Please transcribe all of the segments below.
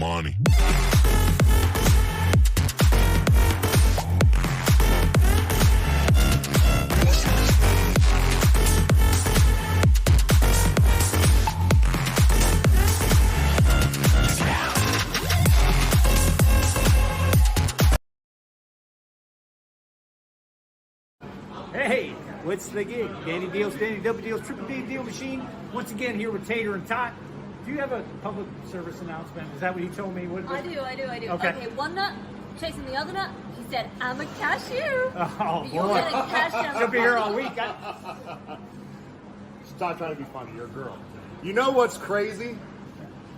Money. Hey, what's the gig? Danny Dealz, Danny W Dealz, Triple D Deal Machine. Once again here with Tater and Tot. Do you have a public service announcement? Is that what he told me? I do. Okay. Okay, one nut chasing the other nut. He said, "I'm a cashier." Oh, You're boy. getting cash down. She'll be here all week. Stop trying to be funny. You're a girl. You know what's crazy?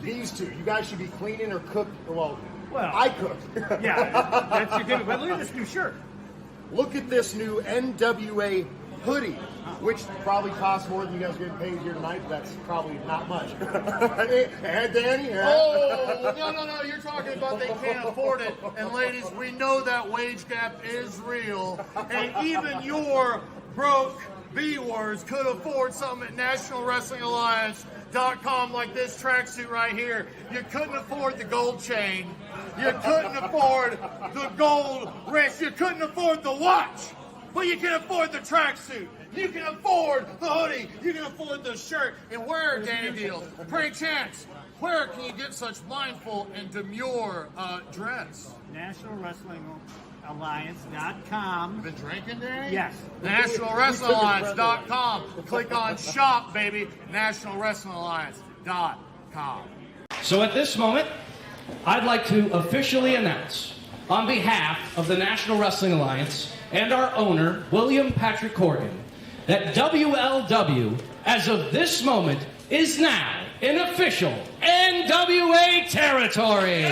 These two. You guys should be cleaning or cooking. Well, I cook. Yeah, that's your gimmick. But look at this new shirt. Look at this new NWA hoodie, which probably costs more than you guys are getting paid here tonight, but that's probably not much. And Danny? Oh, no, you're talking about they can't afford it. And ladies, we know that wage gap is real. And even your broke B-words could afford something at NationalWrestlingAlliance.com like this tracksuit right here. You couldn't afford the gold chain. You couldn't afford the gold wrist. You couldn't afford the watch. But you can afford the tracksuit. You can afford the hoodie. You can afford the shirt. And where, Danny Dealz, pray chance, where can you get such mindful and demure dress? NationalWrestlingAlliance.com. You been drinking, Danny? Yes. NationalWrestlingAlliance.com. Click on shop, baby. NationalWrestlingAlliance.com. So at this moment, I'd like to officially announce, on behalf of the National Wrestling Alliance and our owner, William Patrick Corgan, that WLW, as of this moment, is now in official NWA territory.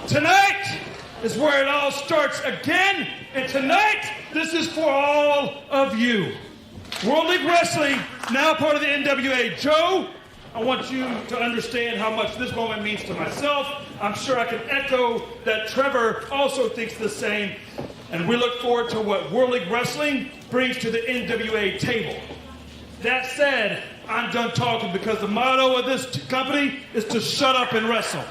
Tonight is where it all starts again, and tonight, this is for all of you. World League Wrestling, now part of the NWA. Joe, I want you to understand how much this moment means to myself. I'm sure I can echo that Trevor also thinks the same. And we look forward to what World League Wrestling brings to the NWA table. That said, I'm done talking because the motto of this company is to shut up and wrestle.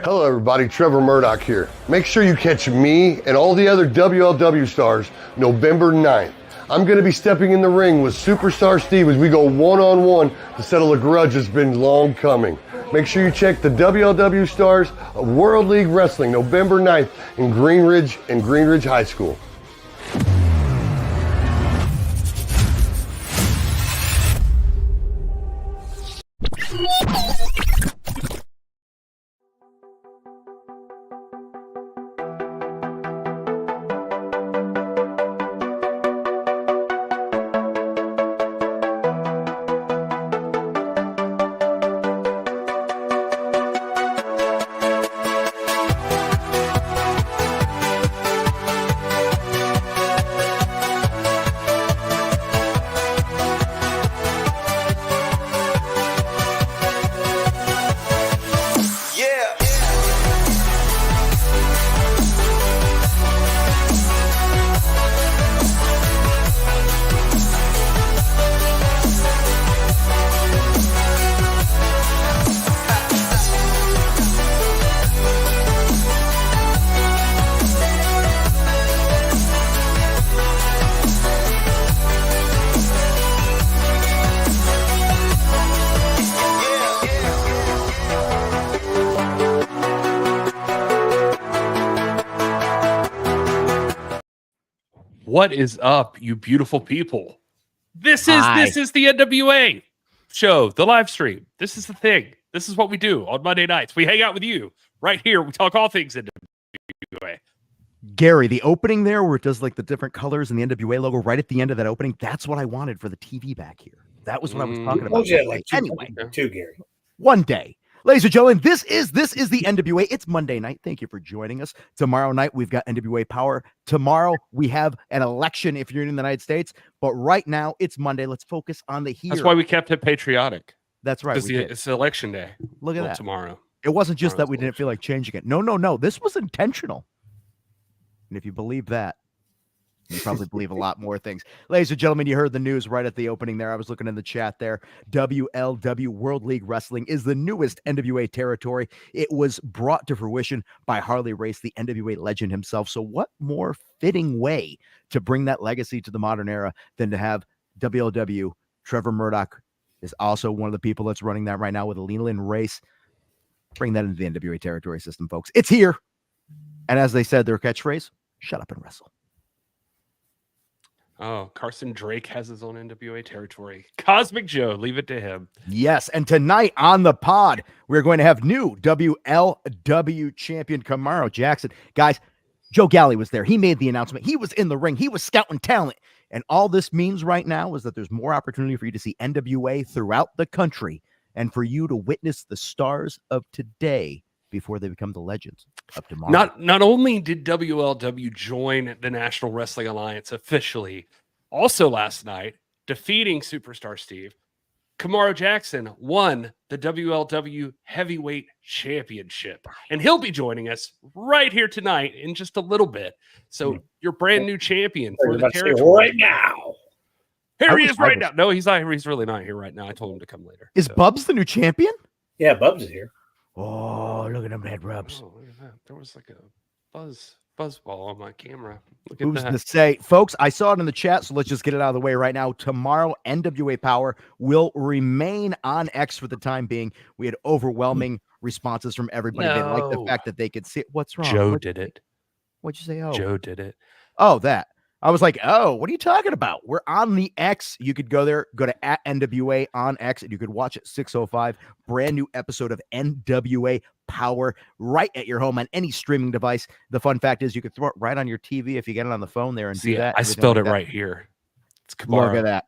Hello everybody, Trevor Murdoch here. Make sure you catch me and all the other WLW stars November 9th. I'm going to be stepping in the ring with Superstar Steve as we go one-on-one to settle a grudge that's been long coming. Make sure you check the WLW stars of World League Wrestling November 9th in Green Ridge High School. What is up, you beautiful people? This is the NWA show, the live stream. This is the thing. This is what we do on Monday nights. We hang out with you right here. We talk all things NWA. Gary, the opening there where it does like the different colors and the NWA logo right at the end of that opening, that's what I wanted for the TV back here. That was what I was talking about. Yeah, like anyway, two, Gary. One day. Ladies and gentlemen, this is the NWA. It's Monday night. Thank you for joining us. Tomorrow night, we've got NWA Power. Tomorrow, we have an election if you're in the United States. But right now, it's Monday. Let's focus on the here. That's why we kept it patriotic. That's right. It's election day. Look at that. Tomorrow. It wasn't just that we didn't feel like changing it. No. This was intentional. And if you believe that, you probably believe a lot more things. Ladies and gentlemen, you heard the news right at the opening there. I was looking in the chat there. WLW World League Wrestling is the newest NWA territory. It was brought to fruition by Harley Race, the NWA legend himself. So what more fitting way to bring that legacy to the modern era than to have WLW? Trevor Murdoch is also one of the people that's running that right now with a Leland Race. Bring that into the NWA territory system, folks. It's here. And as they said, their catchphrase, shut up and wrestle. Oh, Carson Drake has his own NWA territory. Cosmic Joe, leave it to him. Yes, and tonight on the pod, we're going to have new WLW champion Camaro Jackson. Guys, Joe Galli was there. He made the announcement. He was in the ring. He was scouting talent. And all this means right now is that there's more opportunity for you to see NWA throughout the country and for you to witness the stars of today before they become the legends of tomorrow. Not only did WLW join the National Wrestling Alliance officially, also last night, defeating Superstar Steve, Camaro Jackson won the WLW Heavyweight Championship. And he'll be joining us right here tonight in just a little bit. So your brand new champion for the territory. Right now. Here he is right now. No, he's not. He's really not here right now. I told him to come later. Is Bubs the new champion? Yeah, Bubs is here. Oh, look at them head rubs. Oh, look at that. There was like a buzz ball on my camera. Look at Who's that. to say? Folks, I saw it in the chat, so let's just get it out of the way right now. Tomorrow, NWA Power will remain on X for the time being. We had overwhelming responses from everybody. They liked the fact that they could see it. What's wrong? Joe did it. What'd you say? Oh, Joe did it. Oh, that. I was like, oh, what are you talking about? We're on the X. You could go there, go to @NWA on X, and you could watch it 6:05. Brand new episode of NWA Power right at your home on any streaming device. The fun fact is you could throw it right on your TV if you get it on the phone there and do that. I spelled it right here. It's Camaro. Look at that.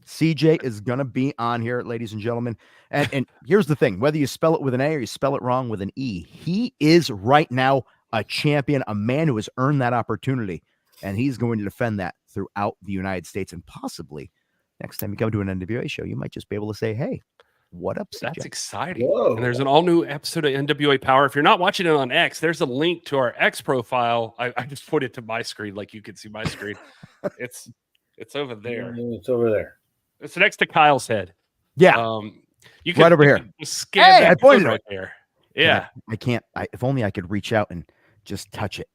CJ is going to be on here, ladies and gentlemen. And here's the thing. Whether you spell it with an A or you spell it wrong with an E, he is right now a champion, a man who has earned that opportunity. And he's going to defend that throughout the United States. And possibly next time you come to an NWA show, you might just be able to say, hey, what up, CJ? That's exciting. Whoa. And there's an all-new episode of NWA Power. If you're not watching it on X, there's a link to our X profile. I just put it to my screen like you can see my screen. It's over there. It's over there. It's next to Kyle's head. Yeah. You can right over here. Scan I that pointed right there. Yeah. Yeah. I can't. If only I could reach out and just touch it.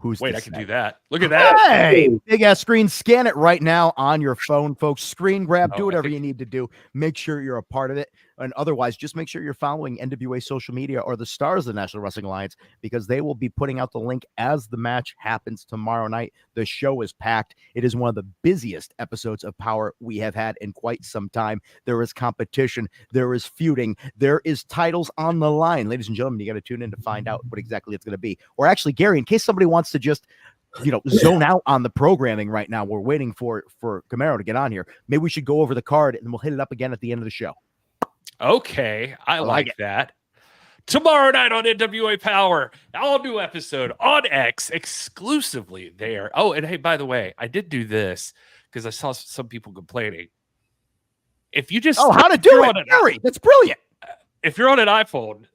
Wait, I can do that. Look at that. Hey, big ass screen. Scan it right now on your phone, folks. Screen grab, do whatever you need to do. Make sure you're a part of it. And otherwise, just make sure you're following NWA social media or the stars of the National Wrestling Alliance, because they will be putting out the link as the match happens tomorrow night. The show is packed. It is one of the busiest episodes of Power we have had in quite some time. There is competition. There is feuding. There is titles on the line. Ladies and gentlemen, you got to tune in to find out what exactly it's going to be. Or actually, Gary, in case somebody wants to just zone out on the programming right now, we're waiting for Camaro to get on here. Maybe we should go over the card and we'll hit it up again at the end of the show. Okay, I like that. Tomorrow night on NWA Power, all new episode on X, exclusively there. Oh, and hey, by the way, I did do this because I saw some people complaining. If you just how to do it, Gary, that's brilliant. If you're on an iPhone,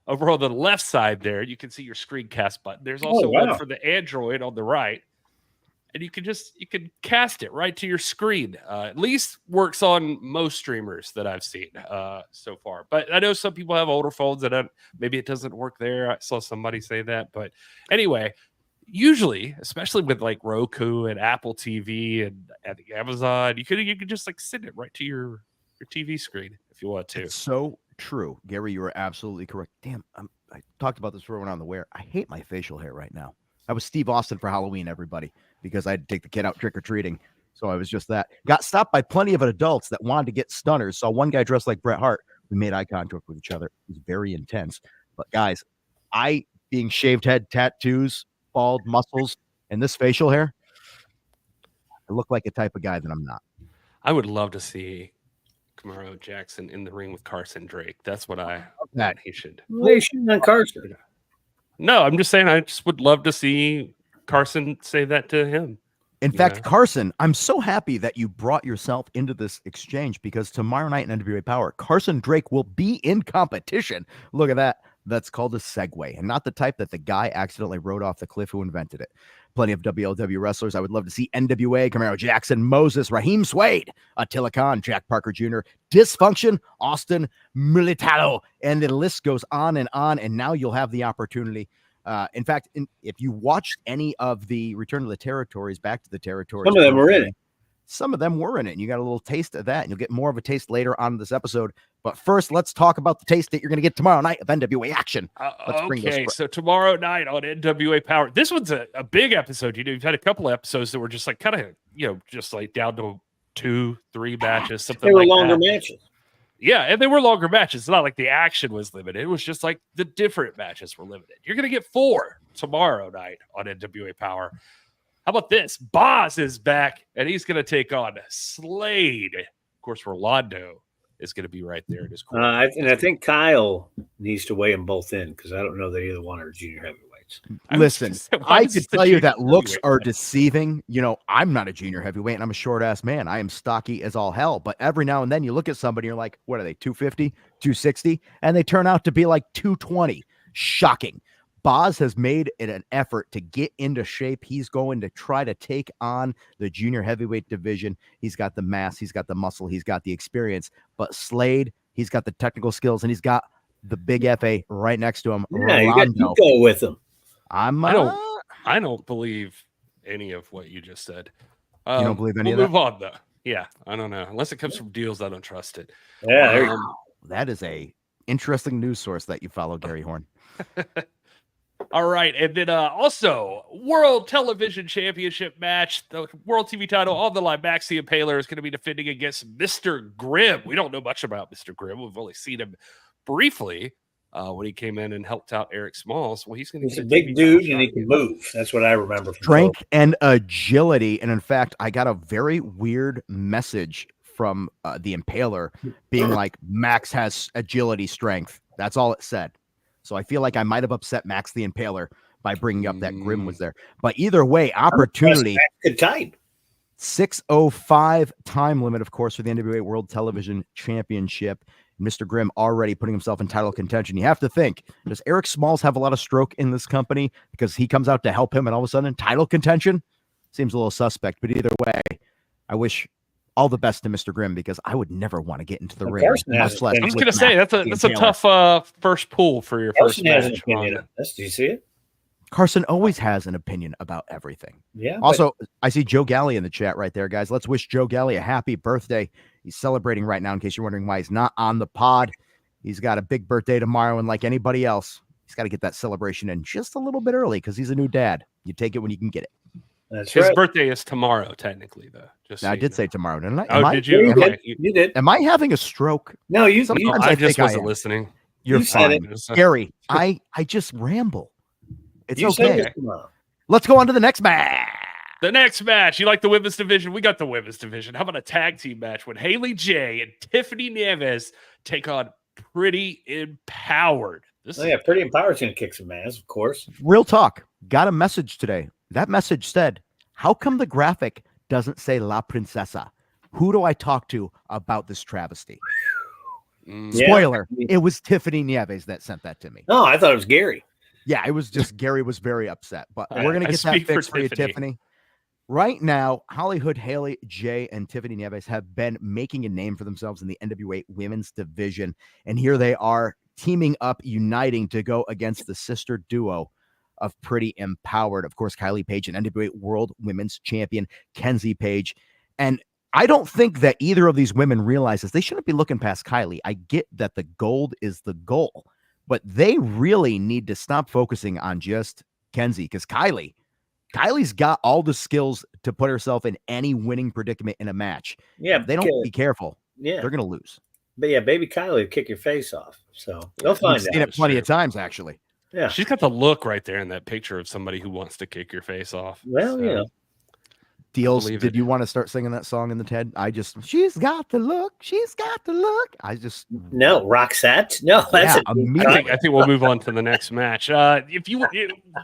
over on the left side there, you can see your screencast button. There's also one for the Android on the right. And you can cast it right to your screen. At least works on most streamers that I've seen so far. But I know some people have older phones and maybe it doesn't work there. I saw somebody say that. But anyway, usually, especially with like Roku and Apple TV and Amazon, you could just like send it right to your TV screen if you want to. It's so true, Gary. You are absolutely correct. Damn, I talked about this before when on the wear. I hate my facial hair right now. I was Steve Austin for Halloween, everybody, because I had to take the kid out trick-or-treating. So I was just that. Got stopped by plenty of adults that wanted to get stunners. Saw one guy dressed like Bret Hart. We made eye contact with each other. It was very intense. But guys, being shaved head, tattoos, bald muscles, and this facial hair, I look like a type of guy that I'm not. I would love to see Camaro Jackson in the ring with Carson Drake. That's what I about that. He should. They shouldn't on Carson. No, I'm just saying I just would love to see Carson say that to him. In fact, Carson, I'm so happy that you brought yourself into this exchange because tomorrow night in NWA Power, Carson Drake will be in competition. Look at that. That's called a segue, and not the type that the guy accidentally rode off the cliff who invented it. Plenty of WLW wrestlers. I would love to see NWA, Camaro Jackson, Moses, Raheem Suede, Attila Khan, Jack Parker Jr., Dysfunction, Austin Militalo, and the list goes on. And now you'll have the opportunity. In fact, if you watched any of the Return to the Territories, Back to the Territories, Some of them were in it. Some of them were in it, and you got a little taste of that, and you'll get more of a taste later on in this episode. But first, let's talk about the taste that you're going to get tomorrow night of NWA action. Okay, so tomorrow night on NWA Power, this one's a big episode. You've had a couple of episodes that were just like kind of, just like down to 2-3 matches, something like that. They were longer matches. Yeah, and they were longer matches. It's not like the action was limited. It was just like the different matches were limited. You're going to get 4 tomorrow night on NWA Power. How about this? Boz is back, and he's going to take on Slade. Of course, Rolando is going to be right there in his corner. And I think Kyle needs to weigh them both in because I don't know that either one are junior heavyweights. Listen, I could tell you that looks are deceiving. I'm not a junior heavyweight, and I'm a short-ass man. I am stocky as all hell. But every now and then you look at somebody, you're like, what are they, 250, 260? And they turn out to be like 220. Shocking. Boz has made it an effort to get into shape. He's going to try to take on the junior heavyweight division. He's got the mass, he's got the muscle, he's got the experience. But Slade, he's got the technical skills, and he's got the big FA right next to him. Yeah, you got to go with him. I don't believe any of what you just said. You don't believe any of that? Move on, though. Yeah, I don't know. Unless it comes from Dealz, I don't trust it. Yeah, that is a interesting news source that you follow, Gary Horne. All right, and then also World Television Championship match, the World TV title on the line. Max the Impaler is going to be defending against Mr. Grimm. We don't know much about Mr. Grimm. We've only seen him briefly when he came in and helped out Eric Smalls. Well, he's a big dude and he can move. That's what I remember. Strength and agility, and in fact, I got a very weird message from the Impaler being like, Max has agility, strength. That's all it said. So I feel like I might have upset Max the Impaler by bringing up that Grimm was there. But either way, opportunity. Good type. 6:05 time limit, of course, for the NWA World Television Championship. Mr. Grimm already putting himself in title contention. You have to think, does Eric Smalls have a lot of stroke in this company because he comes out to help him and all of a sudden title contention? Seems a little suspect. But either way, I wish all the best to Mr. Grimm because I would never want to get into the ring. I was going to say that's a tough first pull for your first match. Do you see it? Carson always has an opinion about everything. Yeah. Also, I see Joe Galli in the chat right there, guys. Let's wish Joe Galli a happy birthday. He's celebrating right now. In case you're wondering why he's not on the pod, he's got a big birthday tomorrow, and like anybody else, he's got to get that celebration in just a little bit early because he's a new dad. You take it when you can get it. That's His birthday is tomorrow, technically, though. Just now, I did say tomorrow, didn't I? Oh, did you? You did. Am I having a stroke? No, you. I just wasn't listening. You're fine, Gary. I just ramble. It's okay. Let's go on to the next match. The next match. You like the women's division? We got the women's division. How about a tag team match when Haley J and Tiffany Nieves take on Pretty Empowered? Pretty Empowered's going to kick some ass, of course. Real talk. Got a message today. That message said, how come the graphic doesn't say La Princesa? Who do I talk to about this travesty? Spoiler, it was Tiffany Nieves that sent that to me. Oh, I thought it was Gary. Yeah, it was just Gary was very upset. But we're going to get that fixed for you, Tiffany. Right now, Hollywood Haley J and Tiffany Nieves have been making a name for themselves in the NWA women's division. And here they are teaming up, uniting to go against the sister duo of Pretty Empowered. Of course, Kylie Page and NWA World Women's Champion Kenzie Page. And I don't think that either of these women realizes they shouldn't be looking past Kylie. I get that the gold is the goal, but they really need to stop focusing on just Kenzie because Kylie's got all the skills to put herself in any winning predicament in a match. Yeah, if they don't be careful. Yeah, they're going to lose. But yeah, baby Kylie will kick your face off. So they'll find out. I've seen it plenty of times, actually. Yeah, she's got the look right there in that picture of somebody who wants to kick your face off. Well, Dealz, Believe did it. you want to start singing that song in the TED? She's got the look. She's got the look. No, Roxette. No, that's Yeah, a immediately. I think we'll move on to the next match.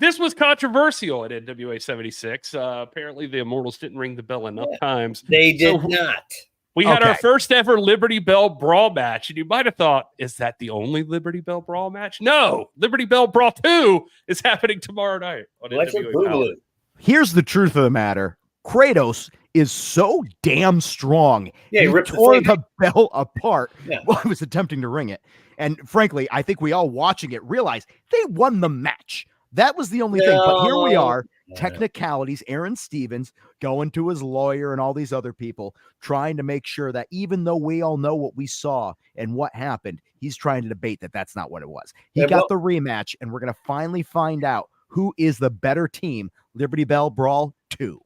This was controversial at NWA 76. Apparently, the Immortals didn't ring the bell enough times. They did not. We had our Okay. first ever Liberty Bell Brawl match, and you might have thought, is that the only Liberty Bell Brawl match? No, Liberty Bell Brawl 2 is happening tomorrow night on Electric NWA Power. Boogaloo. Here's the truth of the matter. Kratos is so damn strong. Yeah, he ripped the tore thing. the bell apart Yeah. while he was attempting to ring it. And frankly, I think we all watching it realized they won the match. That was the only thing. But here we are, technicalities, Aaron Stevens going to his lawyer and all these other people, trying to make sure that even though we all know what we saw and what happened, he's trying to debate that that's not what it was. He Yeah, got the rematch, and we're going to finally find out who is the better team, Liberty Bell Brawl 2.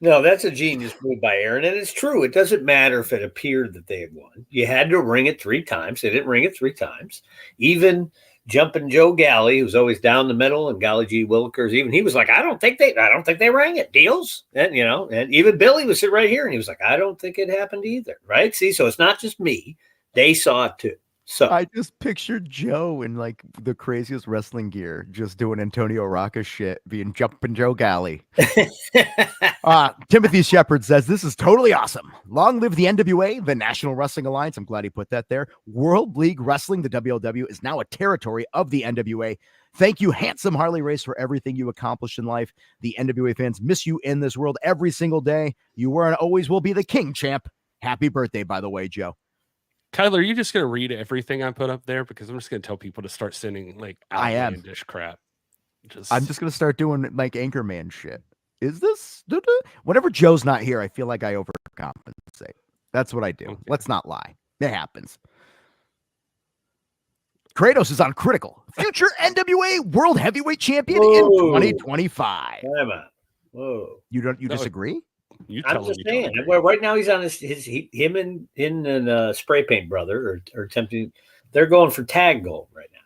No, that's a genius move by Aaron, and it's true. It doesn't matter if it appeared that they had won. You had to ring it 3 times. They didn't ring it 3 times. Even Jumpin' Joe Galli, who's always down the middle, and Golly G. Willikers, even he was like, I don't think they rang it. Dealz, and and even Billy was sitting right here, and he was like, I don't think it happened either. Right? See, so it's not just me; they saw it too. So I just pictured Joe in like the craziest wrestling gear, just doing Antonio Rocca shit, being Jumpin' Joe Galli. Timothy Shepard says, this is totally awesome. Long live the NWA, the National Wrestling Alliance. I'm glad he put that there. World League Wrestling, the WLW, is now a territory of the NWA. Thank you, handsome Harley Race, for everything you accomplished in life. The NWA fans miss you in this world every single day. You were and always will be the king, champ. Happy birthday, by the way, Joe. Kyler, are you just going to read everything I put up there? Because I'm just going to tell people to start sending like outlandish crap. I'm just going to start doing like Anchorman shit. Is this? Whenever Joe's not here, I feel like I overcompensate. That's what I do. Okay. Let's not lie. It happens. Kratos is on Critical. Future NWA World Heavyweight Champion in 2025. Whoa. You disagree? I'm just saying. Well, right now he's on him and Spray Paint Brother are attempting. They're going for tag gold right now.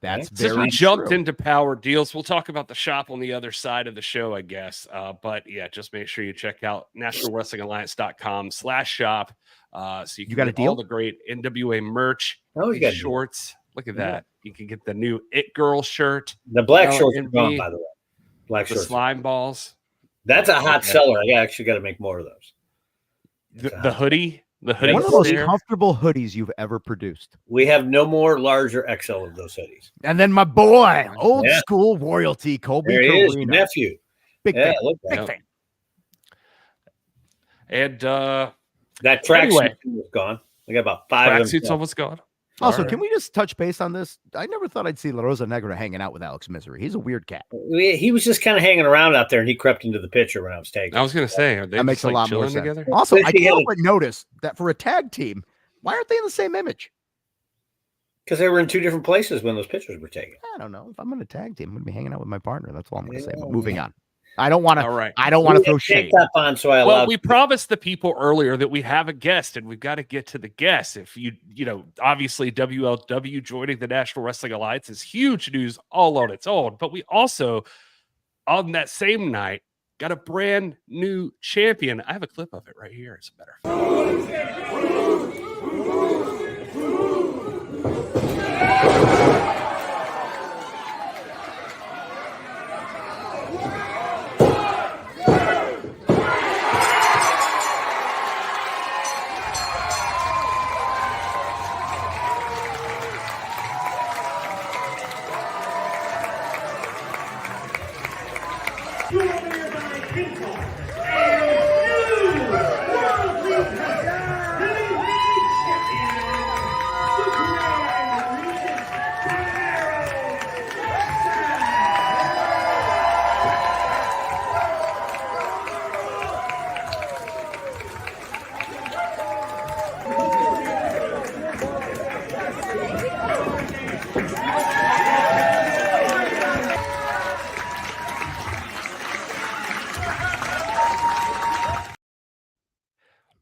That's Since we jumped into Power Deals, we'll talk about the shop on the other side of the show, I guess. But yeah, just make sure you check out nationalwrestlingalliance.com/shop. So you can got a get deal? all the great NWA merch, you got shorts. Look at that. You can get the new It Girl shirt. The black shorts are gone, by the way. Black the shorts. slime balls. That's a hot seller. I actually got to make more of those. The hoodie. The hoodie. One of the most comfortable hoodies you've ever produced. We have no more large or XL of those hoodies. And then my boy, old school royalty, Colby there he is, Carino. your nephew. Big fan. Big fan. And that tracksuit was gone. I got about 5 of them. Tracksuit's almost gone. Also, can we just touch base on this? I never thought I'd see La Rosa Negra hanging out with Alex Misery. He's a weird cat. He was just kind of hanging around out there, and he crept into the picture when I was taking. I was going to say, are they that makes a lot more sense. Together? Also, I can't help but notice that for a tag team, why aren't they in the same image? Because they were in 2 different places when those pictures were taken. I don't know. If I'm in a tag team, I'm going to be hanging out with my partner. That's all I'm going to say. But moving on. I don't want to. All right. I don't want to throw shade. Well, we promised the people earlier that we have a guest, and we've got to get to the guest. If obviously WLW joining the National Wrestling Alliance is huge news all on its own. But we also, on that same night, got a brand new champion. I have a clip of it right here, as a matter of fact.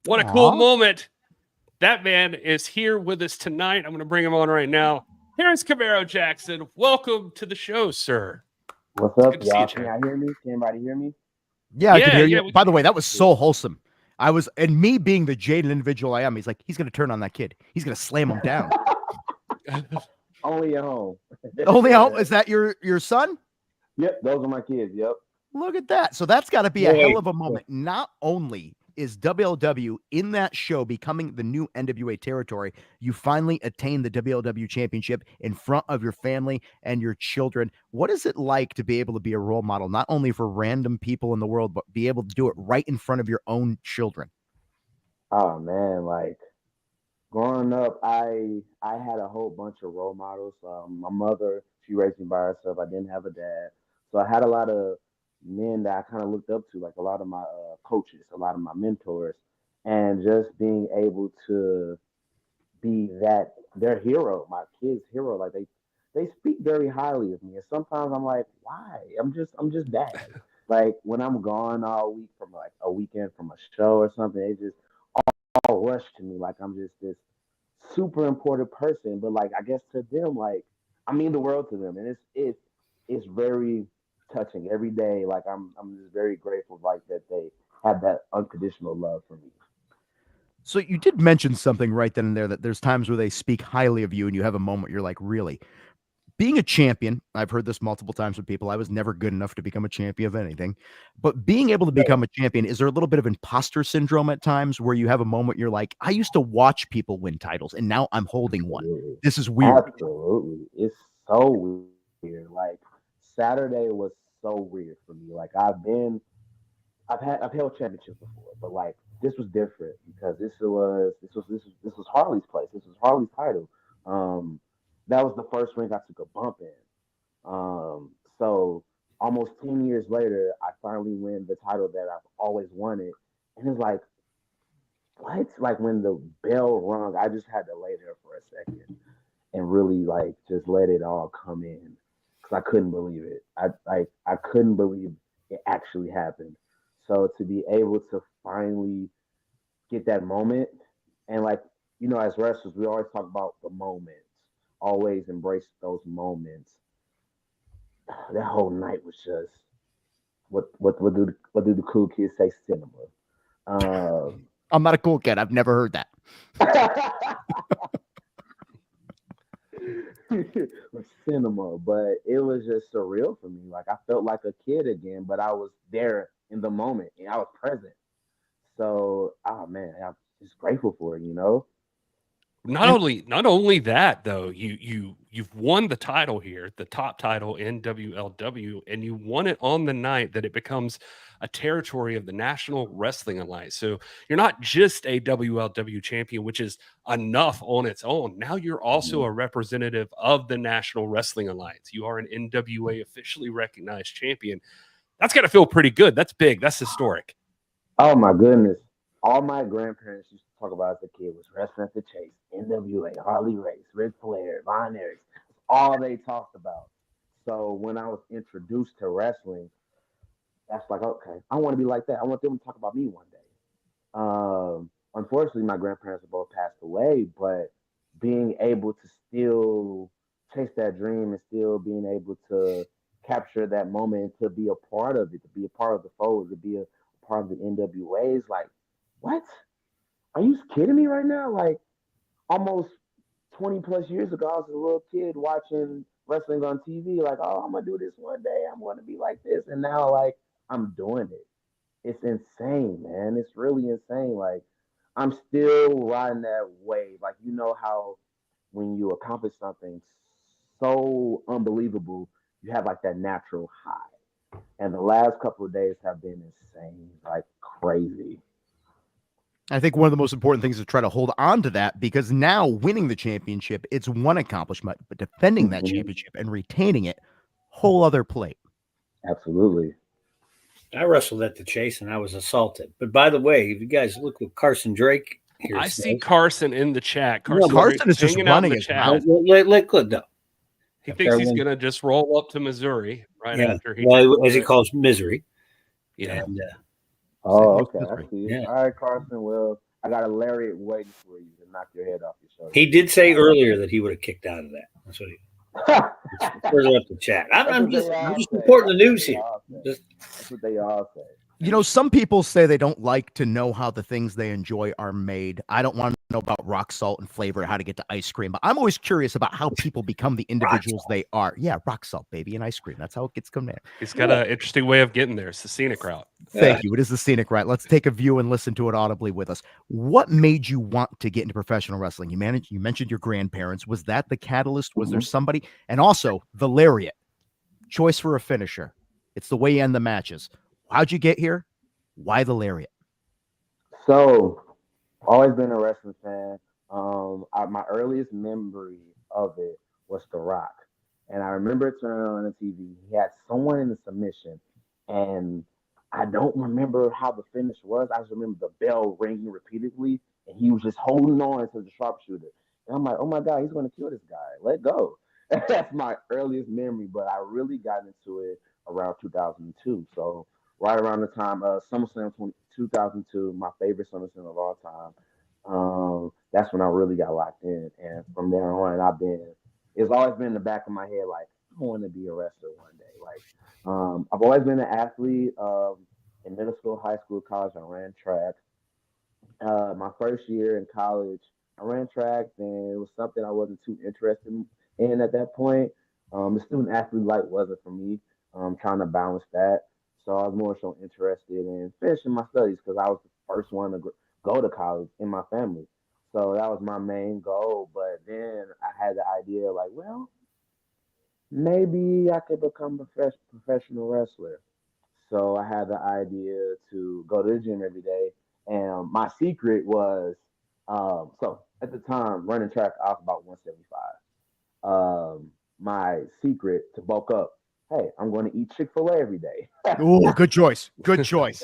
What a cool moment. That man is here with us tonight. I'm going to bring him on right now. Here's Camaro Jackson. Welcome to the show, sir. What's up, y'all? Can y'all hear me? Can anybody hear me? Yeah, I could hear yeah, you. By the way, that was so wholesome. And me being the jaded individual I am, he's like, he's going to turn on that kid. He's going to slam him down. Only at home. Only at home? Is that your son? Yep, those are my kids. Yep. Look at that. So that's got to be a hell of a moment. Not only is WLW in that show becoming the new NWA territory, you finally attain the WLW championship in front of your family and your children. What is it like to be able to be a role model, not only for random people in the world, but be able to do it right in front of your own children? Oh man, like growing up, I had a whole bunch of role models. My mother, she raised me by herself. I didn't have a dad, so I had a lot of men that I kind of looked up to, like a lot of my coaches, a lot of my mentors, and just being able to be their hero, my kids' hero. Like they speak very highly of me, and sometimes I'm like, why? I'm just dad. Like when I'm gone all week from like a weekend from a show or something, they just all rush to me like I'm just this super important person. But like I guess to them, like I mean the world to them, and it's very touching every day. Like I'm just very grateful like that they have that unconditional love for me. So you did mention something right then and there that there's times where they speak highly of you and you have a moment you're like, really? Being a champion, I've heard this multiple times with people. I was never good enough to become a champion of anything, but being able to become a champion, is there a little bit of imposter syndrome at times where you have a moment you're like, I used to watch people win titles and now I'm holding one. This is weird. Absolutely. It's so weird. Like Saturday was so weird for me. Like I've held championships before, but like this was different because this was Harley's place. This was Harley's title. That was the first ring I took a bump in. So almost 10 years later, I finally win the title that I've always wanted. And it's like, what? Like when the bell rung, I just had to lay there for a second and really like just let it all come in because I couldn't believe it. I couldn't believe it actually happened. So to be able to finally get that moment, and like, you know, as wrestlers, we always talk about the moments. Always embrace those moments. That whole night was just what do the cool kids say? Cinema. I'm not a cool kid. I've never heard that. Cinema, but it was just surreal for me. Like I felt like a kid again, but I was there in the moment and I was present. So, oh man, I'm just grateful for it. You know. Not only that though, you've won the title here, the top title in WLW, and you won it on the night that it becomes a territory of the National Wrestling Alliance. So you're not just a WLW champion, which is enough on its own. Now you're also a representative of the National Wrestling Alliance. You are an NWA officially recognized champion. That's got to feel pretty good. That's big. That's historic. Oh my goodness. All my grandparents used to talk about as a kid was wrestling at the Chase, NWA, Harley Race, Ric Flair, Von Erich. All they talked about. So when I was introduced to wrestling, that's like, okay, I want to be like that. I want them to talk about me one day. Unfortunately, my grandparents have both passed away, but being able to still chase that dream and still being able to capture that moment, to be a part of it, to be a part of the fold, to be a part of the NWA is like, what? Are you kidding me right now? Like almost 20 plus years ago, I was a little kid watching wrestling on TV, like, oh, I'm gonna do this one day. I'm gonna be like this. And now like I'm doing it. It's insane, man. It's really insane. Like I'm still riding that wave. Like, you know how when you accomplish something so unbelievable, you have like that natural high. And the last couple of days have been insane, like crazy. I think one of the most important things is to try to hold on to that, because now winning the championship, it's one accomplishment, but defending that championship and retaining it, whole other plate. Absolutely. I wrestled at the Chase and I was assaulted. But by the way, if you guys look with Carson Drake here, I see Carson in the chat. Carson is just running his mouth. Look, no. He thinks he's going to just roll up to Missouri after he. Well, as he calls misery. Yeah. And, oh, okay. I see. Yeah. All right, Carson. Well, I got a lariat waiting for you to knock your head off your shoulder. he did say earlier that he would have kicked out of that. That's what he. Further up the chat. I'm just reporting the news here. That's what they all say. You know, some people say they don't like to know how the things they enjoy are made. I don't want to know about rock salt and flavor, how to get to ice cream, but I'm always curious about how people become the individuals they are. Yeah, rock salt, baby, and ice cream. That's how it gets come there. He's got an interesting way of getting there. It's the scenic route. Thank you. It is the scenic route. Let's take a view and listen to it audibly with us. What made you want to get into professional wrestling? You mentioned your grandparents. Was that the catalyst? Was there somebody? And also the lariat, choice for a finisher. It's the way you end the matches. How'd you get here? Why the lariat? So, always been a wrestling fan. My earliest memory of it was The Rock. And I remember turning on the TV. He had someone in the submission. And I don't remember how the finish was. I just remember the bell ringing repeatedly. And he was just holding on to the sharpshooter. And I'm like, oh my God, he's going to kill this guy. Let go. That's my earliest memory. But I really got into it around 2002. So, right around the time of SummerSlam 2002, my favorite SummerSlam of all time. That's when I really got locked in. And from there on, it's always been in the back of my head, like, I want to be a wrestler one day. Like, I've always been an athlete. In middle school, high school, college, I ran track. My first year in college, I ran track, and it was something I wasn't too interested in at that point. The student athlete life wasn't for me. Trying to balance that. So I was more so interested in finishing my studies because I was the first one to go to college in my family. So that was my main goal. But then I had the idea like, well, maybe I could become a professional wrestler. So I had the idea to go to the gym every day. And my secret was, so at the time, running track, I was about 175. My secret to bulk up, hey, I'm going to eat Chick-fil-A every day. Oh, good choice. Good choice.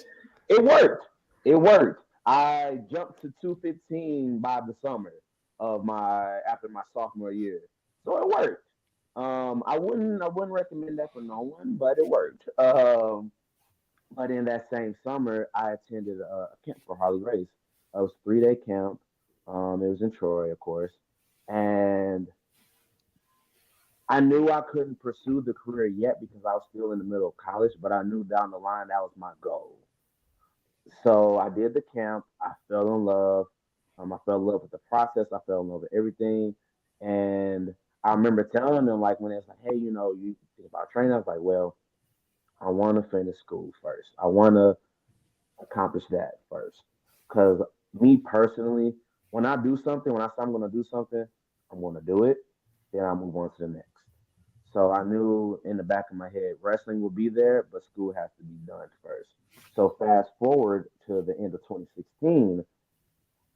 It worked. It worked. I jumped to 215 by the summer after my sophomore year. So it worked. I wouldn't recommend that for no one, but it worked. But in that same summer, I attended a camp for Harley Race. It was a 3-day camp. It was in Troy, of course. And I knew I couldn't pursue the career yet because I was still in the middle of college, but I knew down the line that was my goal. So I did the camp. I fell in love. I fell in love with the process. I fell in love with everything. And I remember telling them, like, when it's like, hey, you think about training? I was like, well, I want to finish school first. I want to accomplish that first. Because me personally, when I do something, when I say I'm going to do something, I'm going to do it. Then I move on to the next. So I knew in the back of my head, wrestling will be there, but school has to be done first. So fast forward to the end of 2016,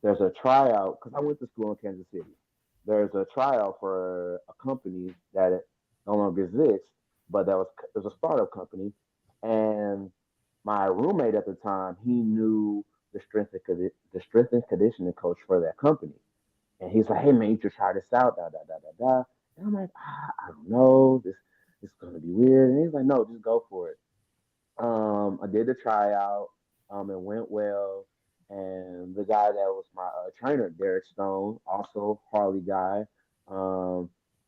there's a tryout, because I went to school in Kansas City. There's a tryout for a company that no longer exists, but it was a startup company. And my roommate at the time, he knew the strength and conditioning coach for that company. And he's like, hey, man, you should try this out, da. And I'm like, I don't know. This is going to be weird. And he's like, no, just go for it. I did the tryout. It went well. And the guy that was my trainer, Derek Stone, also Harley guy,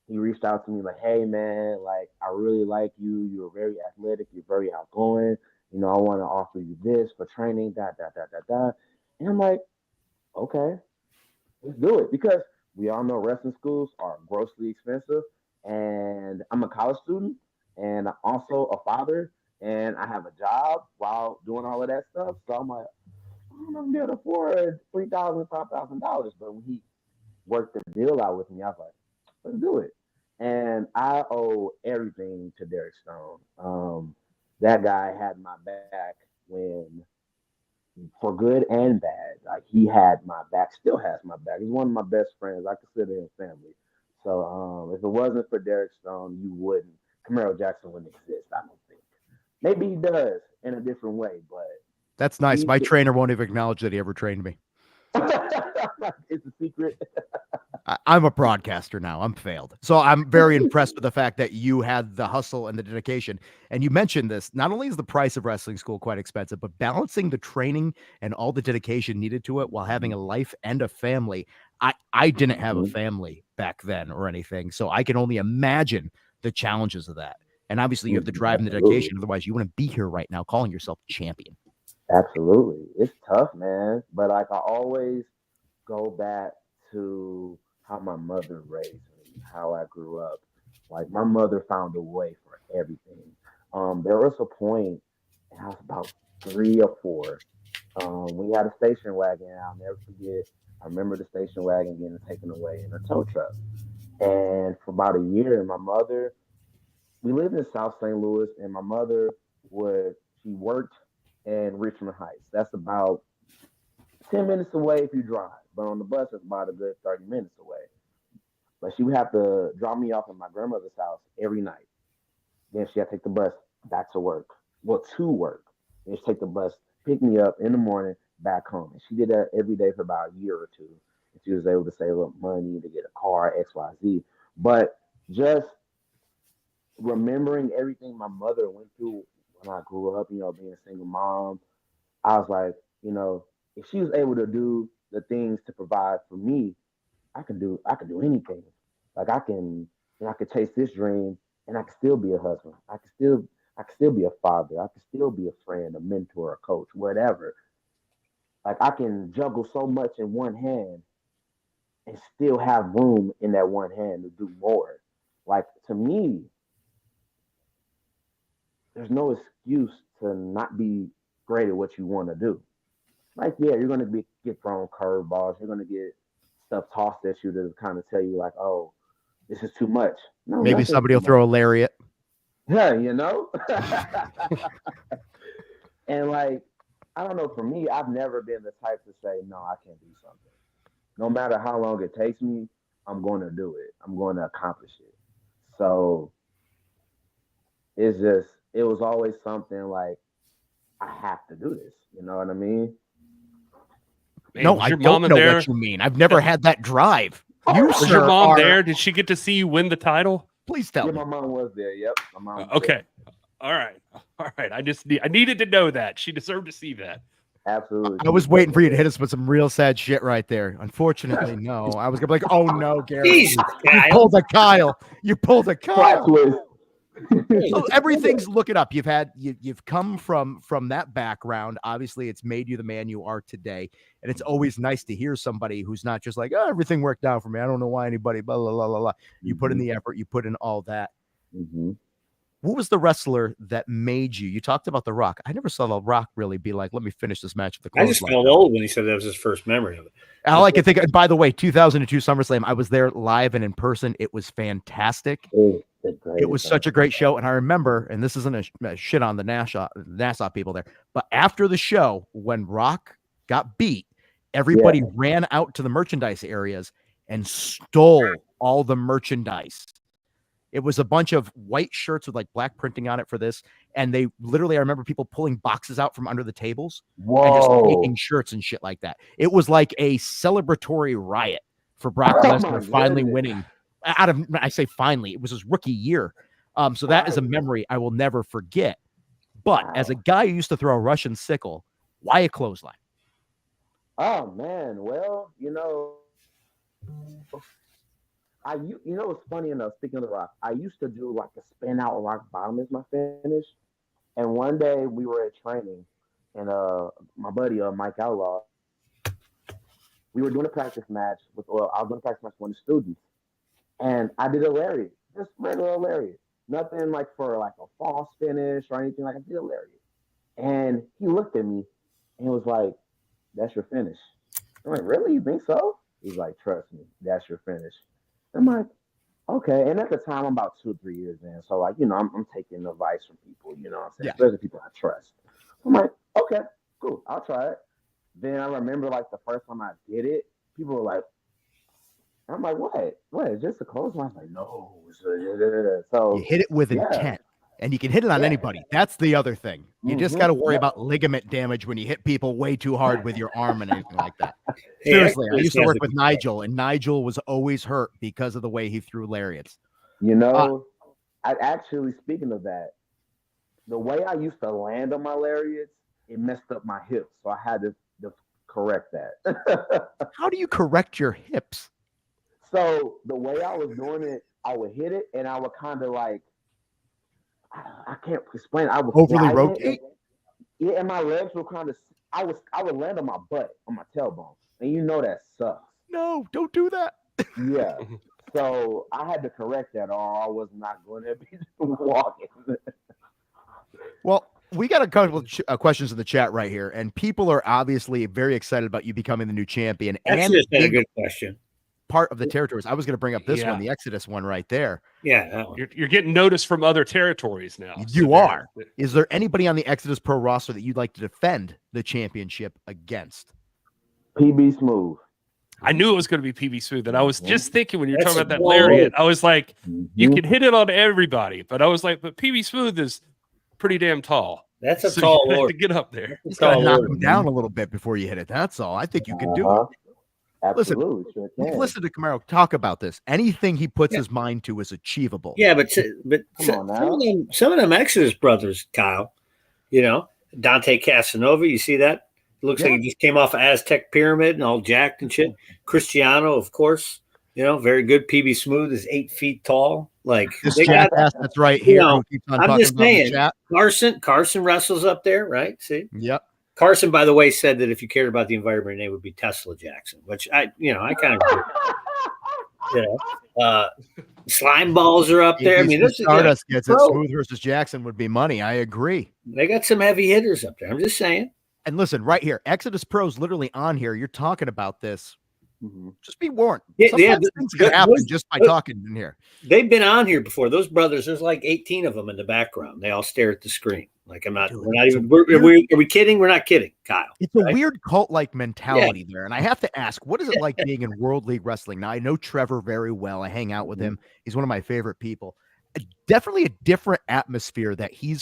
he reached out to me like, hey, man, like, I really like you. You're very athletic. You're very outgoing. I want to offer you this for training, da. And I'm like, okay, let's do it. Because we all know wrestling schools are grossly expensive. And I'm a college student and I'm also a father. And I have a job while doing all of that stuff. So I'm like, I'm going to be able to afford $3,000, $5,000. But when he worked the deal out with me, I was like, let's do it. And I owe everything to Derek Stone. That guy had my back for good and bad. Like, he had my back, still has my back. He's one of my best friends. I consider him family. So if it wasn't for Derek Stone, Camaro Jackson wouldn't exist, I don't think. Maybe he does in a different way, but that's nice. My trainer won't even acknowledge that he ever trained me. It's a secret. I'm a broadcaster now. I'm failed. So I'm very impressed with the fact that you had the hustle and the dedication. And you mentioned this, not only is the price of wrestling school quite expensive, but balancing the training and all the dedication needed to it while having a life and a family. I didn't have a family back then or anything. So I can only imagine the challenges of that. And obviously you have the drive and the dedication. Otherwise you wouldn't be here right now calling yourself champion. Absolutely. It's tough, man. But like I always go back to how my mother raised me, how I grew up. Like my mother found a way for everything. There was a point, and I was about 3 or 4. We had a station wagon. I'll never forget. I remember the station wagon getting taken away in a tow truck. And for about a year, my mother, we lived in South St. Louis, and my mother she worked in Richmond Heights. That's about 10 minutes away if you drive, but on the bus, it's about a good 30 minutes away. But she would have to drop me off at my grandmother's house every night. Then she had to take the bus back to work. Well, to work. Then she take the bus, pick me up in the morning, back home. And she did that every day for about a year or two. And she was able to save up money to get a car, X, Y, Z. But just remembering everything my mother went through when I grew up, being a single mom, I was like, if she was able to do the things to provide for me, I could do anything. Like I could chase this dream and I could still be a husband. I could still be a father. I could still be a friend, a mentor, a coach, whatever. Like I can juggle so much in one hand and still have room in that one hand to do more. Like to me, there's no excuse to not be great at what you want to do. Like, yeah, you're going to get thrown curveballs. You're going to get stuff tossed at you to kind of tell you, like, oh, this is too much. No, Maybe somebody will throw a lariat. Yeah, And, like, I don't know, for me, I've never been the type to say, no, I can't do something. No matter how long it takes me, I'm going to do it. I'm going to accomplish it. So it was always something like, I have to do this. You know what I mean? Man, no, I don't know what you mean. I've never had that drive. Was your mom there? Did she get to see you win the title? Please tell me. My mom was there. Yep. My mom was okay. There. All right. I needed to know that. She deserved to see that. Absolutely. I was waiting for you to hit us with some real sad shit right there. Unfortunately, no. I was gonna be like, oh no, Gary. Jesus, you pulled a Kyle. You pulled a Kyle. So everything's look it up. You've come from that background. Obviously, it's made you the man you are today. And it's always nice to hear somebody who's not just like, oh, everything worked out for me. I don't know why anybody, blah, blah, blah, blah, blah. You put in the effort, you put in all that. Mm-hmm. Who was the wrestler that made you? You talked about The Rock. I never saw The Rock really be like, let me finish this match with the I just felt old when he said that was his first memory of it. All I can think of, by the way, 2002 SummerSlam, I was there live and in person. It was fantastic. It was such a great show. And I remember, and this isn't a shit on the Nassau people there, but after the show, when Rock got beat, everybody ran out to the merchandise areas and stole all the merchandise. It was a bunch of white shirts with like black printing on it for this. And they literally, I remember people pulling boxes out from under the tables and just making shirts and shit like that. It was like a celebratory riot for Brock Lesnar finally winning. I say finally, it was his rookie year. So that is a memory I will never forget. But as a guy who used to throw a Russian sickle, why a clothesline? Oh man, well, it's funny enough, speaking of The Rock, I used to do like a spin out rock bottom as my finish. And one day we were at training and my buddy Mike Outlaw, we were doing a practice match I was doing a practice match with one of the students. And I did a lariat, just regular lariat. Nothing like for like a false finish or anything. Like I did a lariat. And he looked at me and he was like, that's your finish. I'm like, really? You think so? He's like, trust me, that's your finish. I'm like, okay. And at the time, I'm about 2 or 3 years in. So like, I'm taking advice from people, what I'm saying? Especially people I trust. I'm like, okay, cool. I'll try it. Then I remember like the first time I did it, people were like, I'm like, what? What? It's just a clothesline? I was like, no. So you hit it with intent, and you can hit it on anybody. That's the other thing. You just got to worry about ligament damage when you hit people way too hard with your arm and anything like that. Seriously, I used to work with Nigel, and Nigel was always hurt because of the way he threw lariats. I actually, speaking of that, the way I used to land on my lariats, it messed up my hips, so I had to correct that. How do you correct your hips? So the way I was doing it, I would hit it and I would kind of like, I can't explain. I would overly rotate. Yeah, and my legs were kind of. I would land on my butt, on my tailbone, and you know that sucks. No, don't do that. Yeah. So I had to correct that, or I was not going to be walking. Well, we got a couple of questions in the chat right here, and people are obviously very excited about you becoming the new champion. That's just a good question. Part of the territories. I was going to bring up this Yeah. one, the Exodus one right there. Yeah, that one. You're getting noticed from other territories now. You are. Is there anybody on the Exodus Pro roster that you'd like to defend the championship against? PB Smooth. I knew it was going to be PB Smooth, and I was just thinking when you're That's talking about that a lariat, I was like, you Mhm. can hit it on everybody, but I was like, but PB Smooth is pretty damn tall. That's a So tall you have order. to get up there. You got to tall knock order. him down a little bit before you hit it. That's all. I think you can do it. Uh-huh. Listen, Absolutely, sure We've can. listened to Camaro talk about this. Anything he puts his mind to is achievable. Yeah, but Come on some of them Exodus brothers, Kyle, you know, Dante Casanova, you see that? It looks like he just came off of Aztec Pyramid and all jacked and shit. Cristiano, of course, you know, very good. PB Smooth is 8 feet tall. Like This they got, jackass that's right you here. know, who keeps on I'm talking just about the saying, chat. Carson wrestles up there, right? See? Yep. Carson, by the way, said that if you cared about the environment, your name would be Tesla Jackson, which I kind of, you know, slime balls are up there. I mean, this is Stardust gets it. bro, Smooth versus Jackson would be money. I agree. they got some heavy hitters up there. I'm just saying. And listen, right here, Exodus Pro's literally on here. You're talking about this. Mhm. Just be warned. Yeah, Sometimes things can happen just by those- talking in here. They've been on here before. Those brothers, there's like 18 of them in the background. They all stare at the screen. Like I'm not. Dude, We're not it's even. a Are we kidding? We're not kidding, Kyle. It's a right? weird cult-like mentality there. And I have to ask, what is it like being in World League Wrestling? Now, I know Trevor very well. I hang out with him. He's one of my favorite people. Definitely a different atmosphere that he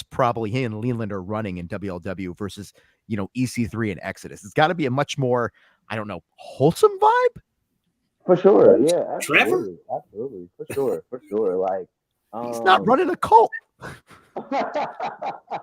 and Leland are running in WLW versus, you know, EC3 and Exodus. It's got to be a much more, I don't know, wholesome vibe? For sure, yeah, Trevor? absolutely, for sure. Like, He's not running a cult.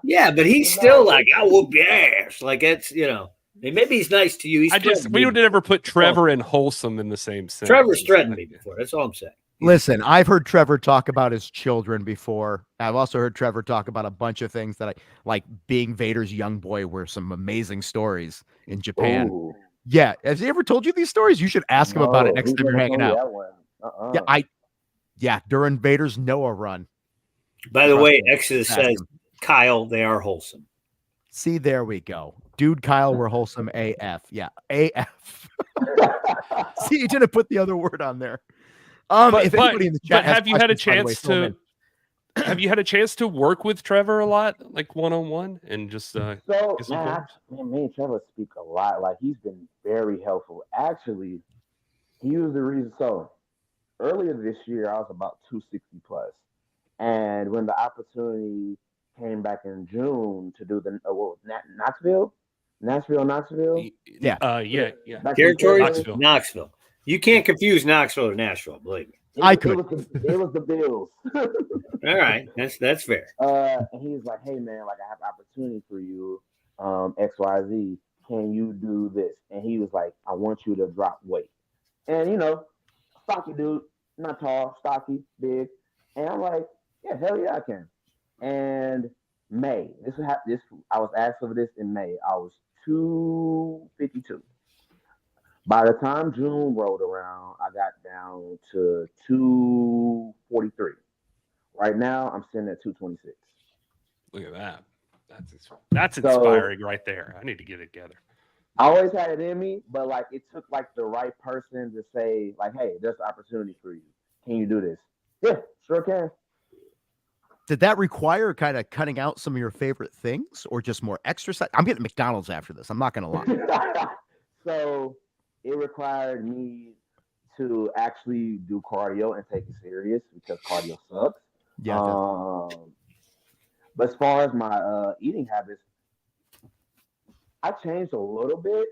Yeah, but he's still like, I whoop your ass. Like it's, you know, maybe he's nice to you. We would never put Trevor and wholesome in the same sentence. Trevor's threatened me before. That's all I'm saying. Listen, I've heard Trevor talk about his children before. I've also heard Trevor talk about a bunch of things that I like. Being Vader's young boy were some amazing stories in Japan. Ooh. Yeah. Has he ever told you these stories? You should ask him about it next he's time you're never hanging told me out. that one. Yeah, during Vader's Noah run. By the Trust way, me. Exodus Ask says, him. Kyle, they are wholesome. See, there we go. Dude, Kyle, we're wholesome AF. Yeah, AF. See, you didn't put the other word on there. If anybody in the chat has have you had a questions, by the way, chance throw 'em in. have you had a chance to work with Trevor a lot, like one-on-one, and just So, get some man, points? me and Trevor speak a lot. Like, he's been very helpful. Actually, he was the reason. So, earlier this year, I was about 260 plus. And when the opportunity came back in June to do the, Knoxville? Yeah. Yeah. Back in Territory? February? Knoxville. You can't confuse Knoxville or Nashville, believe me. I could. It was the Bills. All right. That's fair. And he was like, hey, man, like, I have opportunity for you, XYZ. Can you do this? And he was like, I want you to drop weight. And, you know, stocky dude, not tall, stocky, big. And I'm like, yeah, hell yeah, I can. And May, I was asked for this in May. I was 252. By the time June rolled around, I got down to 243. Right now, I'm sitting at 226. Look at that. That's inspiring right there. I need to get it together. I always had it in me, but like it took like the right person to say, like, hey, there's an opportunity for you. Can you do this? Yeah, sure can. Did that require kind of cutting out some of your favorite things or just more exercise? I'm getting McDonald's after this. I'm not going to lie. So it required me to actually do cardio and take it serious because cardio sucks. Yeah. But as far as my eating habits, I changed a little bit,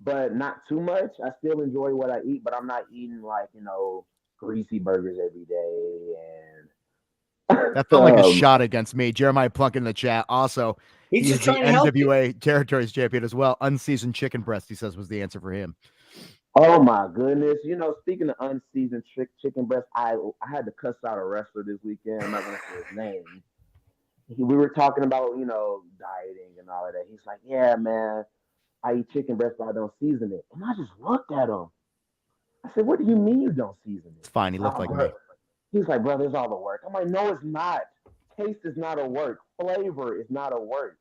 but not too much. I still enjoy what I eat, but I'm not eating like, you know, greasy burgers every day. And that felt like a shot against me. Jeremiah Plunk in the chat. Also, He's he's just the trying to help you. NWA Territories champion as well. Unseasoned chicken breast, he says, was the answer for him. Oh my goodness! You know, speaking of unseasoned chicken breast, I had to cuss out a wrestler this weekend. I'm not gonna say his name, we were talking about, dieting and all of that. He's like, yeah, man, I eat chicken breast, but I don't season it. And I just looked at him. I said, what do you mean you don't season it? It's fine. He looked like me. He's like, brother, it's all the work. I'm like, no, it's not. Taste is not a work. Flavor is not a work.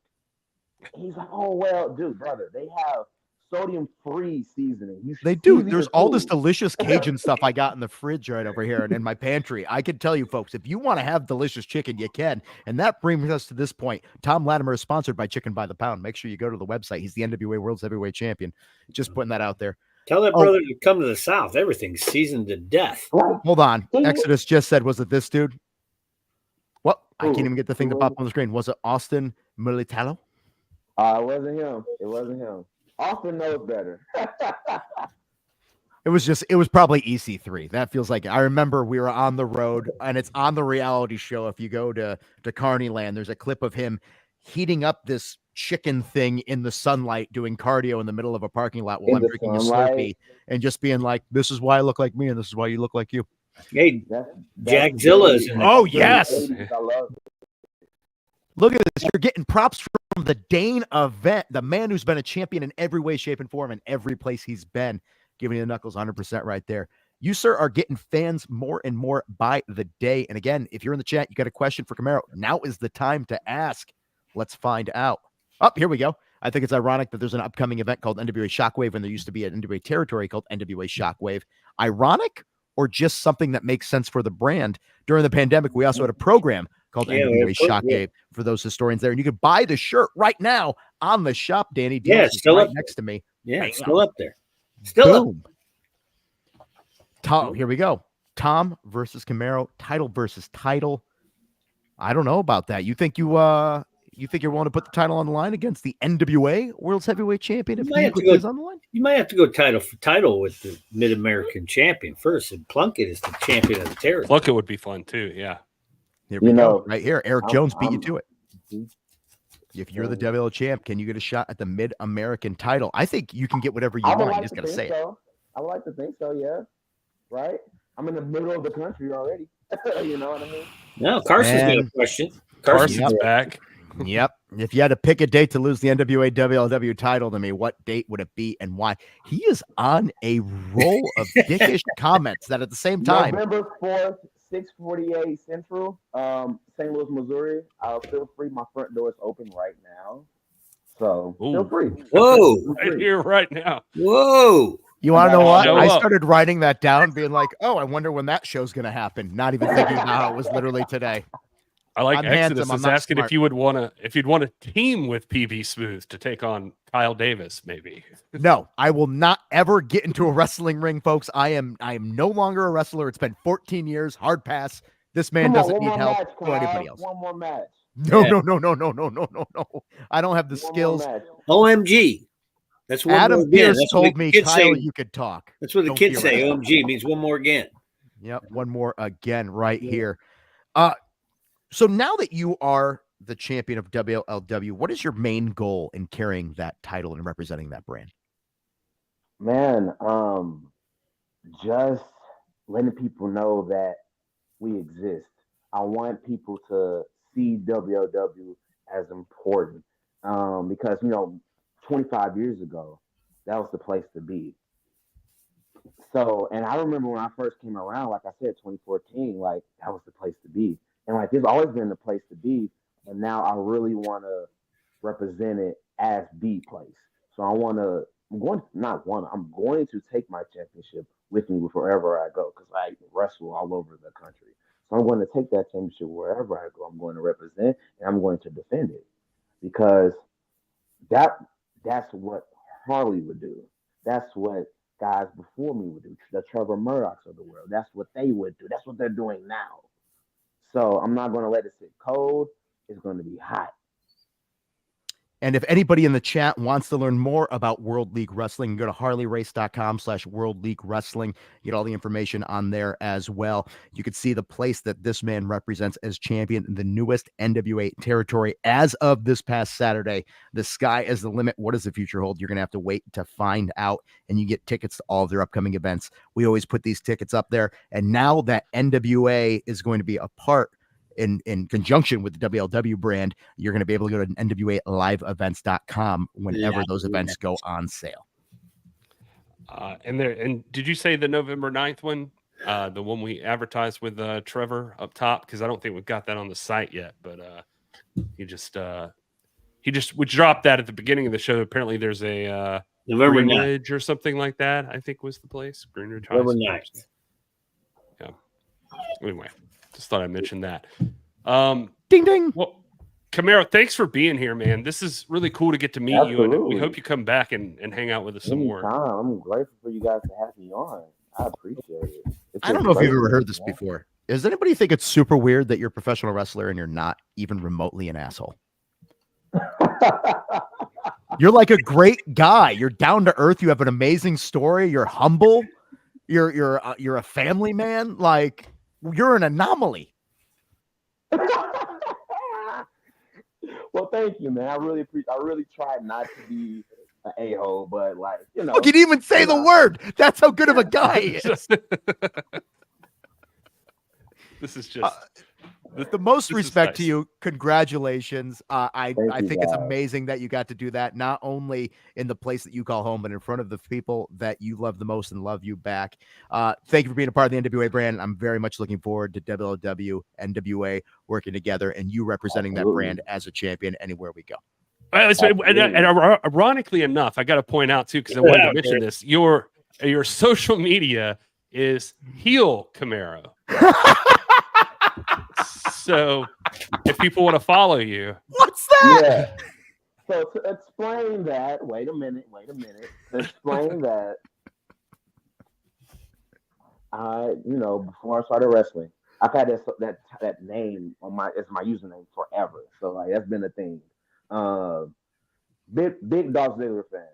He's like, oh, well, dude, brother, they have sodium-free seasoning. They do. There's all this delicious Cajun stuff I got in the fridge right over here and in my pantry. I can tell you, folks, if you want to have delicious chicken, you can. And that brings us to this point. Tom Latimer is sponsored by Chicken by the Pound. Make sure you go to the website. He's the NWA World's Heavyweight Champion. Just putting that out there. Tell that brother to come to the South. Everything's seasoned to death. Hold on. Exodus just said, was it this dude? What? I can't even get the thing to pop on the screen. Was it Austin Militalo? It wasn't him. It wasn't him. Austin knows better. It was probably EC3. That feels like it. I remember we were on the road, and it's on the reality show. If you go to Carneyland, there's a clip of him heating up this chicken thing in the sunlight, doing cardio in the middle of a parking lot while I'm drinking a Slurpee, and just being like, this is why I look like me, and this is why you look like you. Hey, Jackzilla is in the Oh, yes. Look at this. You're getting props from the Dane event, the man who's been a champion in every way, shape, and form in every place he's been. Giving you the knuckles 100% right there. You, sir, are getting fans more and more by the day. And again, if you're in the chat, you got a question for Camaro, now is the time to ask. Let's find out. Oh, here we go. I think it's ironic that there's an upcoming event called NWA Shockwave when there used to be an NWA territory called NWA Shockwave. Ironic or just something that makes sense for the brand? During the pandemic, we also had a program called NWA Shockwave for those historians there. And you can buy the shirt right now on the shop, Danny Dealz. Yeah, still right up next to me. Yeah, it's still up there. Still Boom. Tom, here we go. Tom versus Camaro, title versus title. I don't know about that. You think you're willing to put the title on the line against the NWA World's Heavyweight Champion if he is on the line? You might have to go title for title with the Mid-American Champion first, and Plunkett is the champion of the territory. Plunkett would be fun too. Yeah. Here we go. Right here. Eric Jones beat you to it. If you're the WL champ, can you get a shot at the Mid-American title? I think you can get whatever you want. You just got to say it. I would like to think so, yeah. Right? I'm in the middle of the country already. You know what I mean? No, Carson's got a question. Carson's back. Yep. If you had to pick a date to lose the NWA WLW title to me, what date would it be and why? He is on a roll of dickish comments that at the same time. November 4th, 6:48 Central, St. Louis, Missouri. Feel free. My front door is open right now. So feel free. Whoa. Right here, right now. Whoa. You want to know what? I started writing that down, being like, oh, I wonder when that show's going to happen. Not even thinking about how it was literally today. I like I'm Exodus handsome, is I'm not asking smart. if you'd want to team with PB Smooth to take on Kyle Davis, maybe. No, I will not ever get into a wrestling ring, folks. I am no longer a wrestler. It's been 14 years. Hard pass. This man doesn't need help for anybody else. One more match. No. I don't have the skills. OMG. That's one Adam more again. Pierce That's what told the me, kids Kyle, say. you could talk. That's what the Don't kids be say. around. OMG means one more again. Yep, one more again right here. So now that you are the champion of WLW, what is your main goal in carrying that title and representing that brand? Man, just letting people know that we exist. I want people to see WLW as important because, 25 years ago, that was the place to be. So, and I remember when I first came around, like I said, 2014, like that was the place to be. And like, there's always been the place to be. And now I really want to represent it as the place. So I'm going to take my championship with me wherever I go because I wrestle all over the country. So I'm going to take that championship wherever I go. I'm going to represent and I'm going to defend it because that's what Harley would do. That's what guys before me would do. The Trevor Murdochs of the world. That's what they would do. That's what they're doing now. So I'm not going to let it sit cold. It's going to be hot. And if anybody in the chat wants to learn more about World League Wrestling, go to harleyrace.com/World League Wrestling. Get all the information on there as well. You can see the place that this man represents as champion in the newest NWA territory as of this past Saturday. The sky is the limit. What does the future hold? You're going to have to wait to find out, and you get tickets to all of their upcoming events. We always put these tickets up there, and now that NWA is going to be a part in conjunction with the WLW brand, you're going to be able to go to NWALiveEvents.com whenever those events go on sale. And did you say the November 9th one? The one we advertised with Trevor up top? Because I don't think we've got that on the site yet, but we dropped that at the beginning of the show. Apparently there's a November 9th Greenridge or something like that, I think was the place. Greenridge. November 9th. Yeah. Anyway, just thought I'd mention that. Ding ding. Well, Camaro, thanks for being here, man. This is really cool to get to meet you, and we hope you come back and hang out with us some more. I'm grateful for you guys to have me on. I appreciate it. I don't know if you've ever heard this before. Does anybody think it's super weird that you're a professional wrestler and you're not even remotely an asshole? You're like a great guy. You're down to earth. You have an amazing story. You're humble. You're a family man. Like, you're an anomaly. Well, thank you, man. I really tried not to be an a-hole, but like, you know. Look, he didn't even say the word. That's how good of a guy he is. This is just the most respect to you. Congratulations. I think it's amazing that you got to do that, not only in the place that you call home, but in front of the people that you love the most and love you back. Thank you for being a part of the NWA brand. I'm very much looking forward to WLW, NWA working together, and you representing that brand as a champion anywhere we go. And ironically enough, I got to point out too, because I wanted to mention this. Your social media is heel Camaro. So if people want to follow you, what's that? Yeah. So to explain that, wait a minute. To explain that, before I started wrestling, I've had that name on it's my username forever. So like that's been a thing. Big Dolph Ziggler fan.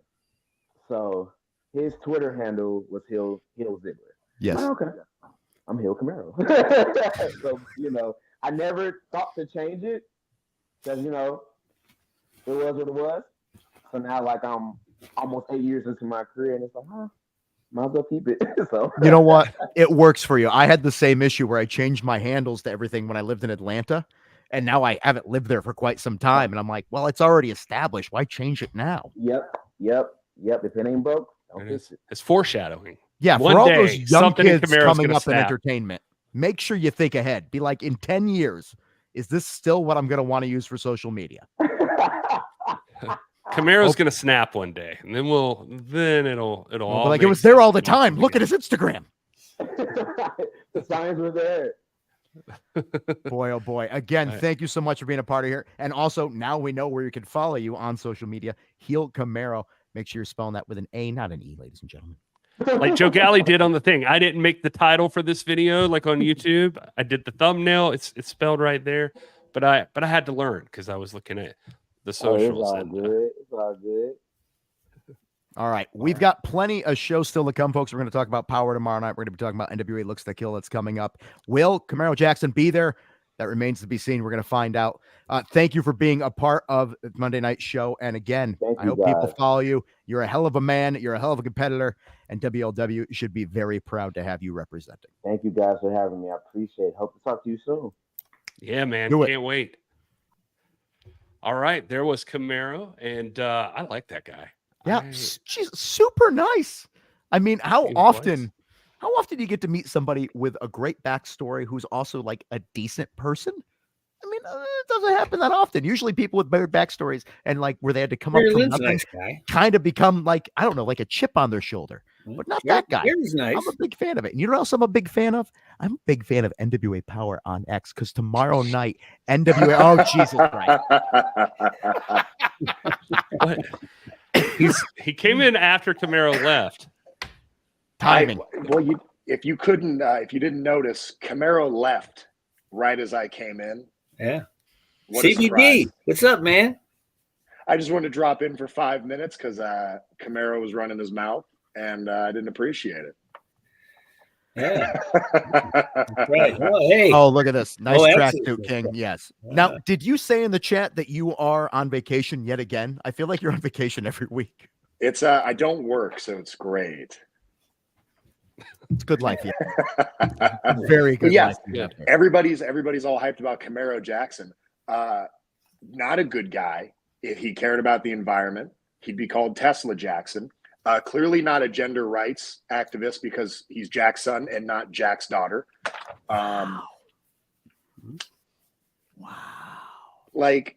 So his Twitter handle was Heel Ziggler. Yes. Oh, okay. I'm Heel Camaro. So I never thought to change it because it was what it was. So now, like, I'm almost 8 years into my career, and it's like, might as well keep it. So you know what? It works for you. I had the same issue where I changed my handles to everything when I lived in Atlanta, and now I haven't lived there for quite some time, and I'm like, well, it's already established. Why change it now? Yep. If it ain't broke, don't fix it. It's foreshadowing. Yeah, One for all day, those young kids coming up in snap. entertainment, make sure you think ahead. Be like, in 10 years, is this still what I'm going to want to use for social media? Camaro's going to snap one day, and then it'll all like it was there all the time. Look at his Instagram. The signs were there. Boy, oh boy. Again, thank you so much for being a part of here. And also, now we know where you can follow you on social media. Heel Camaro. Make sure you're spelling that with an A, not an E, ladies and gentlemen. Like Joe Galli did on the thing. I didn't make the title for this video like on YouTube. I did the thumbnail. It's spelled right there. But I had to learn because I was looking at the socials. It's all good. All right. We've got plenty of shows still to come, folks. We're going to talk about Power tomorrow night. We're going to be talking about NWA Looks to Kill that's coming up. Will Camaro Jackson be there? That remains to be seen. We're going to find out. Thank you for being a part of Monday Night Show. And again, I hope people follow you. You're a hell of a man. You're a hell of a competitor. And WLW should be very proud to have you representing. Thank you guys for having me. I appreciate it. Hope to talk to you soon. Yeah, man. Can't wait. All right. There was Camaro. And I like that guy. Yeah. She's super nice. I mean, how often do you get to meet somebody with a great backstory who's also like a decent person? I mean, it doesn't happen that often. Usually people with better backstories and like where they had to come up from nothing kind of become like, I don't know, like a chip on their shoulder, but not that guy. Nice. I'm a big fan of it. And you know what else I'm a big fan of? I'm a big fan of NWA Power on X because tomorrow night, NWA, oh, Jesus Christ. He came in after Camaro left. Timing. If you didn't notice, Camaro left right as I came in. Yeah. What CBD. What's up, man? I just wanted to drop in for 5 minutes because Camaro was running his mouth, and I didn't appreciate it. Yeah. Right. Oh, hey. Oh, look at this. Nice tracksuit, King. Yes. Now, did you say in the chat that you are on vacation yet again? I feel like you're on vacation every week. It's I don't work, so it's great. It's good life, yeah. Very good. Yeah, life you have there. everybody's all hyped about Camaro Jackson. Not a good guy. If he cared about the environment, he'd be called Tesla Jackson. Clearly not a gender rights activist because he's Jack's son and not Jack's daughter. Wow. Like,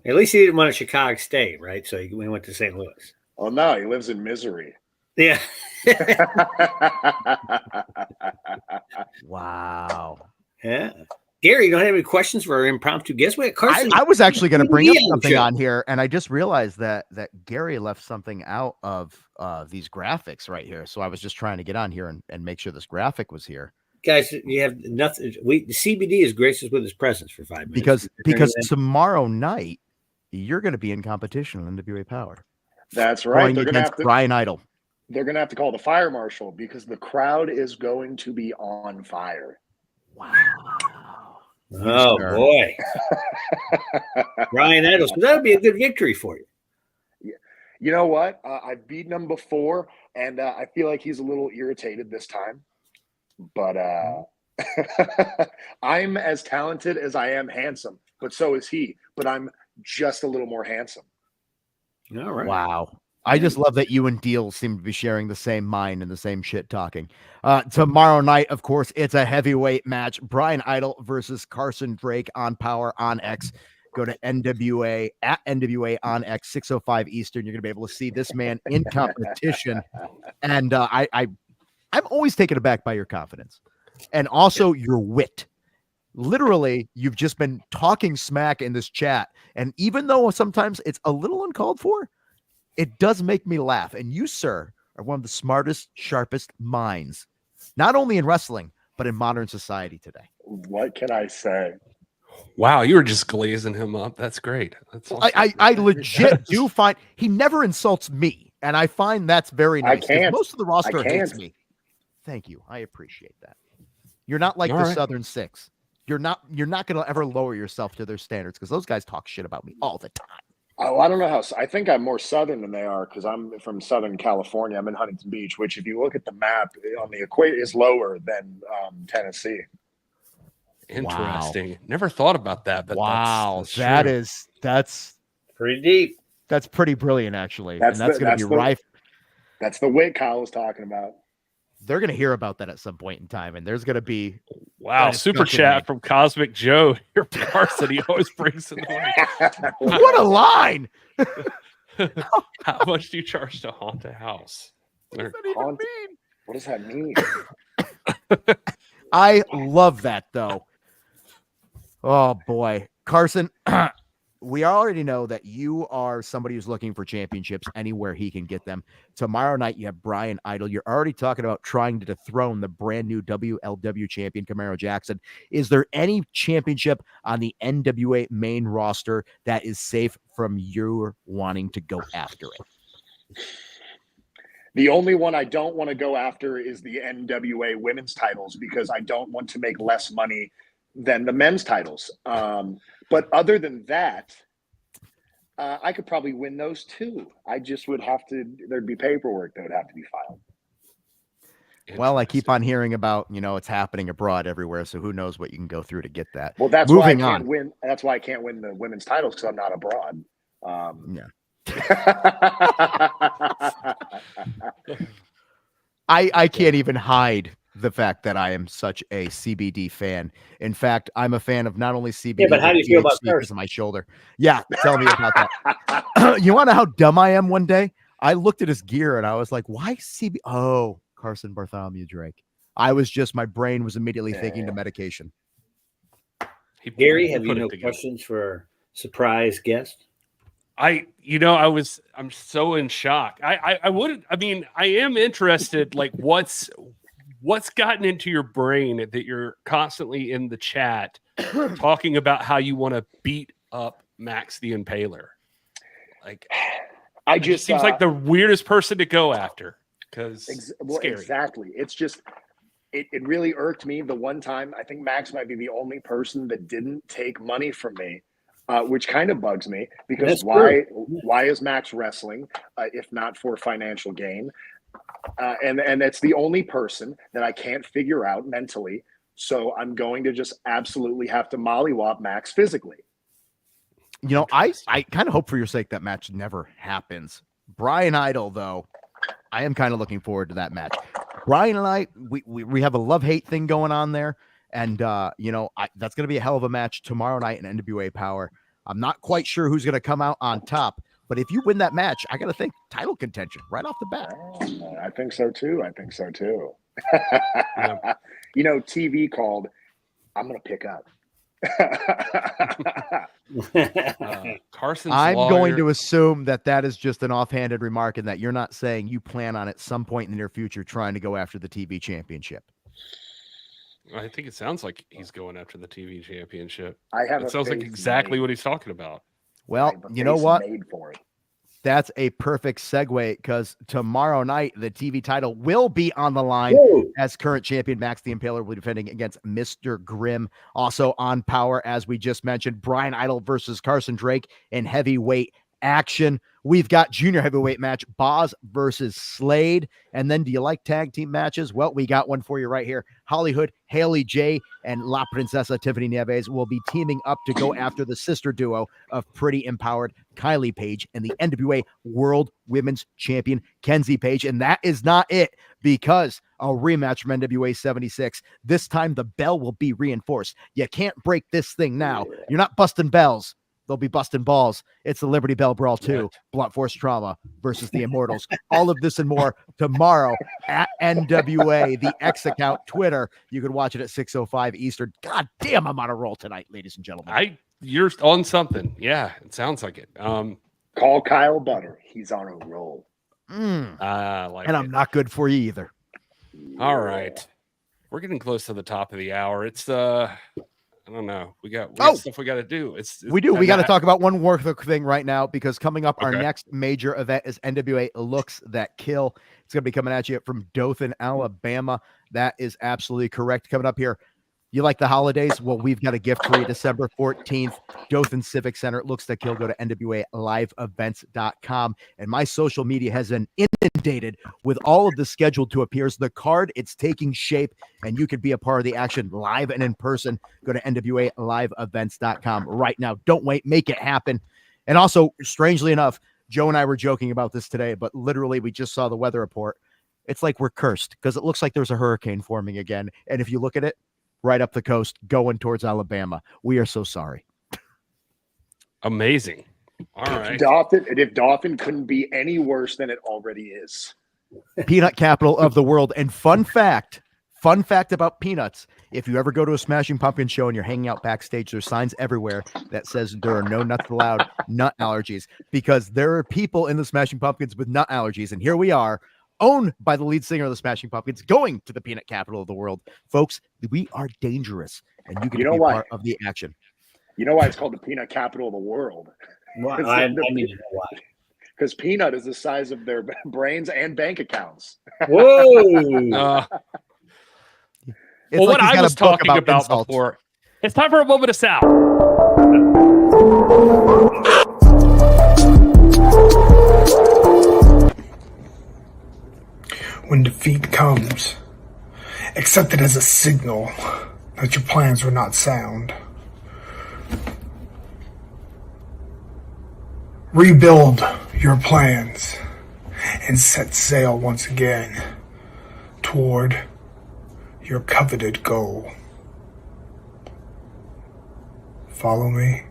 at least he didn't want a Chicago State, right? So we went to St. Louis. Oh no, he lives in misery. Yeah. Wow. Yeah. Gary, you don't have any questions for our impromptu guest? Wait, Carson. I was actually going to bring up something show. on here, and I just realized that Gary left something out of these graphics right here. So I was just trying to get on here and make sure this graphic was here. Guys, you have nothing. The CBD is gracious with his presence for 5 minutes. Because tomorrow night you're going to be in competition on NWA Power. That's right. They're against Brian Idol. They're going to have to call the fire marshal because the crowd is going to be on fire. Wow. Oh, boy. Brian Idol. So that would be a good victory for you. You know what? I've beaten him before, and I feel like he's a little irritated this time. But I'm as talented as I am handsome, but so is he. But I'm just a little more handsome. All right. Wow. I just love that you and Dealz seem to be sharing the same mind and the same shit talking. Tomorrow night, of course, it's a heavyweight match. Brian Idol versus Carson Drake on Power on X. Go to NWA at NWA on X 6:05 Eastern. You're gonna be able to see this man in competition. And I'm always taken aback by your confidence and also your wit. Literally, you've just been talking smack in this chat. And even though sometimes it's a little uncalled for, it does make me laugh. And you, sir, are one of the smartest, sharpest minds, not only in wrestling, but in modern society today. What can I say? Wow, you were just glazing him up. That's great. That's awesome. I legit do find he never insults me. And I find that's very nice. I can't. Most of the roster I can't. hates me. Thank you. I appreciate that. You're not like All the right. Southern Six. You're not going to ever lower yourself to their standards because those guys talk shit about me all the time. Oh, I don't know how. I think I'm more Southern than they are because I'm from Southern California. I'm in Huntington Beach, which, if you look at the map on the equator, is lower than Tennessee. Interesting. Wow. Never thought about that. But wow, that's that's pretty deep. That's pretty brilliant, actually. That's going to be rife. That's the wit Kyle was talking about. They're going to hear about that at some point in time, and there's going to be super chat from Cosmic Joe. Your Carson, he always brings in the What a line! How much do you charge to haunt a house? What does that even mean? What does that mean? I love that, though. Oh boy, Carson. We already know that you are somebody who's looking for championships anywhere he can get them. Tomorrow night, you have Brian Idol. You're already talking about trying to dethrone the brand new WLW champion, Camaro Jackson. Is there any championship on the NWA main roster that is safe from your wanting to go after it? The only one I don't want to go after is the NWA women's titles because I don't want to make less money than the men's titles. But other than that, I could probably win those too. I just would have to, there'd be paperwork that would have to be filed. Well, I keep on hearing about, it's happening abroad everywhere. So who knows what you can go through to get that. Well, that's Moving why I on. can't win. That's why I can't win the women's titles because I'm not abroad. Yeah. I can't even hide the fact that I am such a CBD fan. In fact, I'm a fan of not only CBD, yeah, but how do you feel about because of my shoulder? Yeah, tell me about that. You want to know how dumb I am? One day, I looked at his gear and I was like, "Why CBD? Oh, Carson Bartholomew Drake." My brain was immediately thinking to medication. Gary, have you no questions for our surprise guest? I'm so in shock. I am interested, like what's gotten into your brain that you're constantly in the chat talking about how you want to beat up Max the Impaler. Like, I just seems like the weirdest person to go after because scary. Exactly. It's just, it really irked me the one time. I think Max might be the only person that didn't take money from me. Which kind of bugs me because why is Max wrestling if not for financial gain? And it's the only person that I can't figure out mentally. So I'm going to just absolutely have to mollywop Max physically. You know, I kind of hope for your sake that match never happens. Brian Idol, though, I am kind of looking forward to that match. Brian and I, we have a love-hate thing going on there. And, you know, that's going to be a hell of a match tomorrow night in NWA Power. I'm not quite sure who's going to come out on top. But if you win that match, I got to think title contention right off the bat. I think so, too. You know, TV called, I'm going to pick up. Carson's I'm lawyer. going to assume that is just an offhanded remark and that you're not saying you plan on at some point in the near future trying to go after the TV championship. I think it sounds like he's going after the TV championship. It sounds like exactly what he's talking about. Well, you know what? Made for it. That's a perfect segue because tomorrow night, the TV title will be on the line as current champion Max the Impaler will be defending against Mr. Grimm. Also on Power, as we just mentioned, Brian Idol versus Carson Drake in heavyweight action. We've got junior heavyweight match, Boz versus Slade. And then do you like tag team matches? Well, we got one for you right here. Hollywood, Haley J, and La Princesa Tiffany Nieves will be teaming up to go after the sister duo of Pretty Empowered Kylie Page and the NWA World Women's Champion Kenzie Page. And that is not it, because a rematch from NWA 76. This time the bell will be reinforced. You can't break this thing now. You're not busting bells. They'll be busting balls. It's the Liberty Bell Brawl 2, Blunt Force Trauma versus the Immortals. All of this and more tomorrow at NWA, the X account, Twitter. You can watch it at 6:05 Eastern. God damn, I'm on a roll tonight, ladies and gentlemen. You're on something. Yeah, it sounds like it. Call Kyle Butter. He's on a roll. And I'm not good for you either. All right. We're getting close to the top of the hour. It's I don't know. We got stuff we got to do. We do. We got to talk about one more thing right now, because coming up, our next major event is NWA Looks That Kill. It's going to be coming at you from Dothan, Alabama. That is absolutely correct. Coming up here. You like the holidays? Well, we've got a gift for you. December 14th, Dothan Civic Center. Looks That Kill. Go to NWALiveEvents.com. And my social media has been inundated with all of the scheduled to appears. The card, it's taking shape, and you could be a part of the action live and in person. Go to NWALiveEvents.com right now. Don't wait. Make it happen. And also, strangely enough, Joe and I were joking about this today, but literally we just saw the weather report. It's like we're cursed because it looks like there's a hurricane forming again. And if you look at it, right up the coast, going towards Alabama. We are so sorry. Amazing. All right. If Dauphin couldn't be any worse than it already is. Peanut capital of the world. And fun fact about peanuts, if you ever go to a Smashing Pumpkin show and you're hanging out backstage, there's signs everywhere that says there are no nuts allowed, nut allergies, because there are people in the Smashing Pumpkins with nut allergies. And here we are, owned by the lead singer of the Smashing Pumpkins, going to the peanut capital of the world. Folks, we are dangerous, and you can be part of the action. You know why it's called the peanut capital of the world? Well, I mean, you know why. Because peanut is the size of their brains and bank accounts. Whoa! Well, what I was talking about before, it's time for a moment of sound. When defeat comes, accept it as a signal that your plans were not sound. Rebuild your plans and set sail once again toward your coveted goal. Follow me?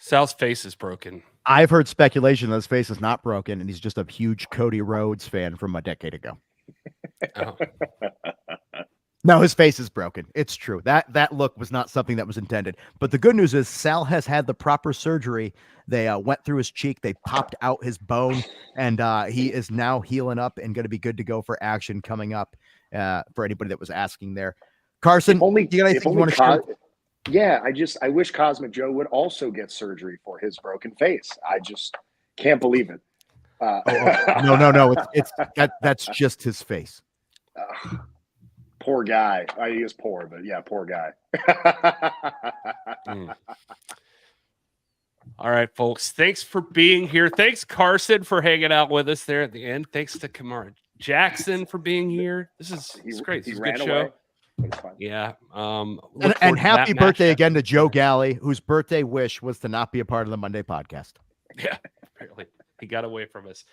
Sal's face is broken. I've heard speculation that his face is not broken, and he's just a huge Cody Rhodes fan from a decade ago. Oh. No, his face is broken. It's true. That look was not something that was intended. But the good news is Sal has had the proper surgery. They went through his cheek. They popped out his bone, and he is now healing up and going to be good to go for action coming up for anybody that was asking there. Carson, do you got anything you want to share? Yeah, I wish Cosmic Joe would also get surgery for his broken face. I just can't believe it. No. That's just his face. Poor guy. He is poor, but yeah, poor guy. All right, folks. Thanks for being here. Thanks, Carson, for hanging out with us there at the end. Thanks to Camaro Jackson for being here. This is great. This is a good show. Yeah. And happy birthday again to Joe Galli, whose birthday wish was to not be a part of the Monday podcast. Yeah, apparently he got away from us.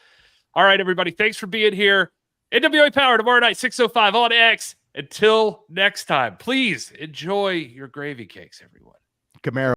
All right, everybody. Thanks for being here. NWA Power tomorrow night, 6:05 on X. Until next time, please enjoy your gravy cakes, everyone. Camaro.